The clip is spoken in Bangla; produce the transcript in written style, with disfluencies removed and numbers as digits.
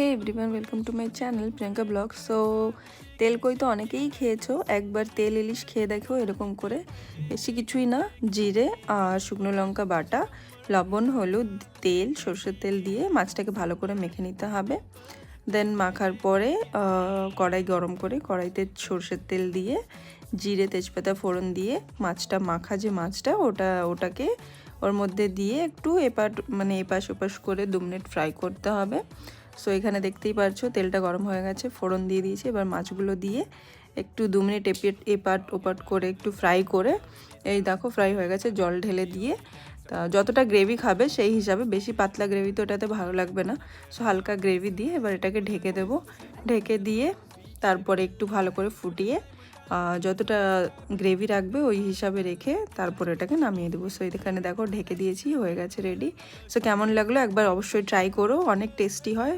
Hey everyone, welcome to my channel Priyanka blog. So তেল কই তো অনেকেই খেয়েছো, একবার তেল ইলিশ খেয়ে দেখো এরকম করে। বেশি কিছুই না, জিরে আর শুকনো লঙ্কা বাটা, লবণ, হলুদ, তেল, সরষের তেল দিয়ে মাছটাকে ভালো করে মেখে নিতে হবে। দেন মাখার পরে কড়াই গরম করে কড়াইতে সরষের তেল দিয়ে জিরে তেজপাতা ফোড়ন দিয়ে মাছটা মাখা যে মাছটা ওটাকে ওর মধ্যে দিয়ে একটু এপাশ ওপাশ করে 2 মিনিট ফ্রাই করতে হবে। সো এখানে দেখতেই পারছো তেলটা গরম হয়ে গেছে, ফোড়ন দিয়ে দিয়েছি। এবার মাছগুলো দিয়ে একটু 2 মিনিট এপাট ওপাট করে একটু ফ্রাই করে, এই দেখো ফ্রাই হয়ে গেছে। জল ঢেলে দিয়ে তা যতটা গ্রেভি খাবে সেই হিসাবে, বেশি পাতলা গ্রেভি তো এটাতে ভালো লাগবে না, সো হালকা গ্রেভি দিয়ে এবার এটাকে ঢেকে দেবো। ঢেকে দিয়ে তারপরে একটু ভালো করে ফুটিয়ে যতটা গ্রেভি রাখবে ওই হিসাবে রেখে তারপরে এটাকে নামিয়ে দেবো। সো এখানে দেখো ঢেকে দিয়েছি, হয়ে গেছে রেডি। সো কেমন লাগলো একবার অবশ্যই ট্রাই করো, অনেক টেস্টি হয়।